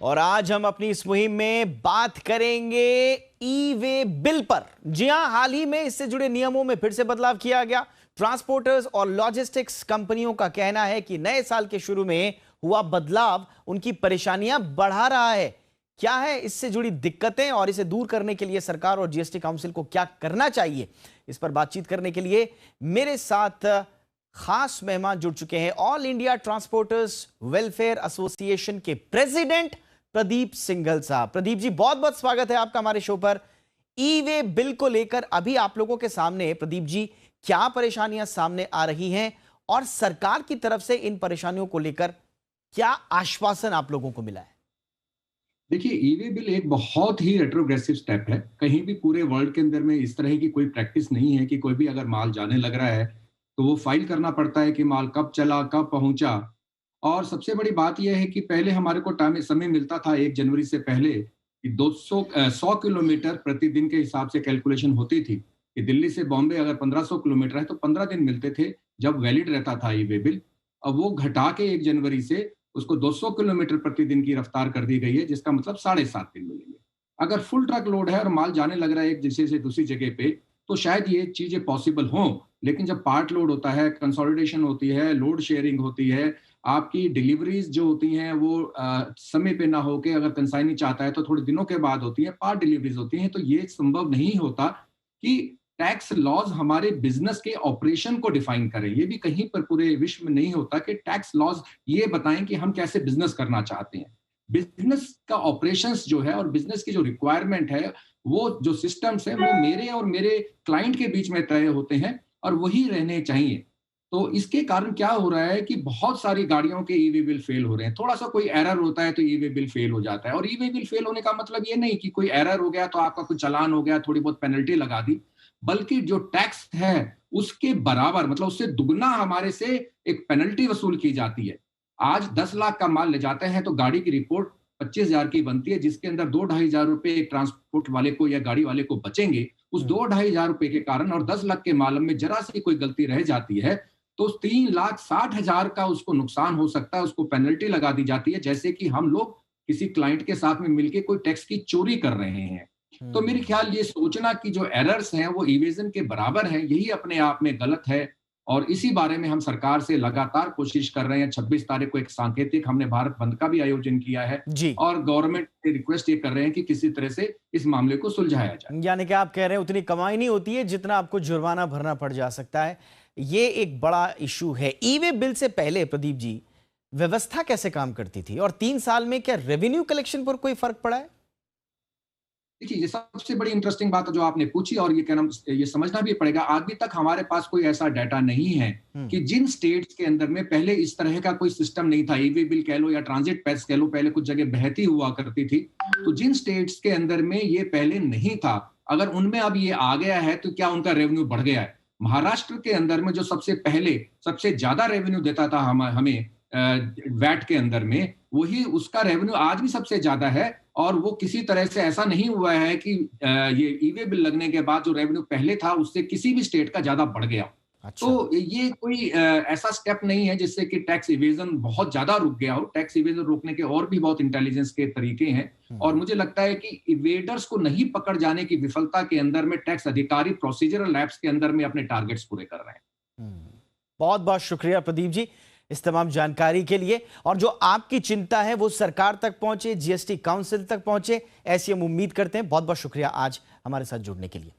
और आज हम अपनी इस मुहिम में बात करेंगे ई वे बिल पर। जी हां, हाल ही में इससे जुड़े नियमों में फिर से बदलाव किया गया। ट्रांसपोर्टर्स और लॉजिस्टिक्स कंपनियों का कहना है कि नए साल के शुरू में हुआ बदलाव उनकी परेशानियां बढ़ा रहा है। क्या है इससे जुड़ी दिक्कतें और इसे दूर करने के लिए सरकार और जीएसटी काउंसिल को क्या करना चाहिए, इस पर बातचीत करने के लिए मेरे साथ खास मेहमान जुड़ चुके हैं। All India transporters welfare association के प्रेसिडेंट प्रदीप सिंघल साहब। प्रदीप जी, बहुत बहुत स्वागत है आपका हमारे शो पर। ई वे बिल को लेकर अभी आप लोगों के सामने प्रदीप जी क्या परेशानियां सामने आ रही हैं और सरकार की तरफ से इन परेशानियों को लेकर क्या आश्वासन आप लोगों को मिला है? देखिए, ई वे बिल एक बहुत ही रेट्रोग्रेसिव स्टेप है। कहीं भी पूरे वर्ल्ड के अंदर में इस तरह की कोई प्रैक्टिस नहीं है कि कोई भी अगर माल जाने लग रहा है तो वो फाइल करना पड़ता है कि माल कब चला, कब पहुंचा। और सबसे बड़ी बात यह है कि पहले हमारे को टाइम समय मिलता था 1 जनवरी से पहले कि 100 किलोमीटर प्रतिदिन के हिसाब से कैलकुलेशन होती थी कि दिल्ली से बॉम्बे अगर 1500 किलोमीटर है तो 15 दिन मिलते थे जब वैलिड रहता था ई वे बिल। अब वो घटा के 1 जनवरी से उसको 200 किलोमीटर प्रतिदिन की रफ्तार कर दी गई है, जिसका मतलब 7.5 दिन मिलेंगे। अगर फुल ट्रक लोड है और माल जाने लग रहा है एक जगह से दूसरी जगह पे, तो शायद ये चीजें पॉसिबल हों। लेकिन जब पार्ट लोड होता है, कंसोलिडेशन होती है, लोड शेयरिंग होती है, आपकी डिलीवरीज जो होती हैं वो समय पे ना होके अगर कंसाइनी चाहता है तो थोड़े दिनों के बाद होती है, पार्ट डिलीवरीज होती हैं, तो ये संभव नहीं होता कि टैक्स लॉज हमारे बिजनेस के ऑपरेशन को डिफाइन करें। ये भी कहीं पर पूरे विश्व में नहीं होता कि टैक्स लॉज ये बताएं कि हम कैसे बिजनेस करना चाहते हैं। बिजनेस का ऑपरेशंस जो है और बिजनेस की जो रिक्वायरमेंट है, वो जो सिस्टम्स है वो मेरे और मेरे क्लाइंट के बीच में तय होते हैं और वही रहने चाहिए। तो इसके कारण क्या हो रहा है कि बहुत सारी गाड़ियों के ई वे बिल फेल हो रहे हैं। थोड़ा सा कोई एरर होता है तो ई वे बिल फेल हो जाता है। और ई वे बिल फेल होने का मतलब ये नहीं कि कोई एरर हो गया तो आपका कोई चालान हो गया, थोड़ी बहुत पेनल्टी लगा दी, बल्कि जो टैक्स है उसके बराबर, मतलब उससे दुगना हमारे से एक पेनल्टी वसूल की जाती है। आज 10 लाख का माल ले जाते हैं तो गाड़ी की रिपोर्ट 25,000 की बनती है, जिसके अंदर 2-2,500 रुपए एक ट्रांसपोर्ट वाले को या गाड़ी वाले को बचेंगे। उस 2-2,500 रुपए के कारण और 10 लाख के माल में जरा सी कोई गलती रह जाती है तो 3,60,000 का उसको नुकसान हो सकता है, उसको पेनल्टी लगा दी जाती है, जैसे कि हम लोग किसी क्लाइंट के साथ में मिलकर कोई टैक्स की चोरी कर रहे हैं। तो मेरे ख्याल ये सोचना कि जो एरर्स हैं वो इवेजन के बराबर हैं, यही अपने आप में गलत है। और इसी बारे में हम सरकार से लगातार कोशिश कर रहे हैं। 26 तारीख को एक सांकेतिक हमने भारत बंद का भी आयोजन किया है जी, और गवर्नमेंट से रिक्वेस्ट ये कर रहे हैं कि किसी तरह से इस मामले को सुलझाया जाए। यानी कि आप कह रहे हैं उतनी कमाई नहीं होती है जितना आपको जुर्माना भरना पड़ जा सकता है। ये एक बड़ा इशू है। ई वे बिल से पहले प्रदीप जी व्यवस्था कैसे काम करती थी और 3 साल में क्या रेवेन्यू कलेक्शन पर कोई फर्क पड़ा है? देखिए, ये सबसे बड़ी इंटरेस्टिंग बात है जो आपने पूछी और ये समझना भी पड़ेगा। अभी तक हमारे पास कोई ऐसा डाटा नहीं है कि जिन स्टेट्स के अंदर में पहले इस तरह का कोई सिस्टम नहीं था, ई वे बिल कह लो या ट्रांजिट पैस कह लो, पहले कुछ जगह बहती हुआ करती थी, तो जिन स्टेट्स के अंदर में ये पहले नहीं था, अगर उनमें अब ये आ गया है तो क्या उनका रेवेन्यू बढ़ गया है? महाराष्ट्र के अंदर में जो सबसे पहले सबसे ज्यादा रेवेन्यू देता था हमें वैट के अंदर में, वही उसका रेवेन्यू आज भी सबसे ज्यादा है। और वो किसी तरह से ऐसा नहीं हुआ है कि ये ई वे बिल लगने के बाद जो रेवेन्यू पहले था उससे किसी भी स्टेट का ज्यादा बढ़ गया। अच्छा। तो ये कोई ऐसा स्टेप नहीं है जिससे कि टैक्स इवेजन बहुत ज्यादा रुक गया हो। टैक्स इवेजन रोकने के और भी बहुत इंटेलिजेंस के तरीके हैं और मुझे लगता है कि इवेडर्स को नहीं पकड़ जाने की विफलता के अंदर में टैक्स अधिकारी प्रोसीजरल लैब्स के अंदर में अपने टारगेट्स पूरे कर रहे हैं। बहुत बहुत शुक्रिया प्रदीप जी इस तमाम जानकारी के लिए। और जो आपकी चिंता है वो सरकार तक पहुंचे, जीएसटी काउंसिल तक पहुंचे, ऐसी हम उम्मीद करते हैं। बहुत बहुत शुक्रिया आज हमारे साथ जुड़ने के लिए।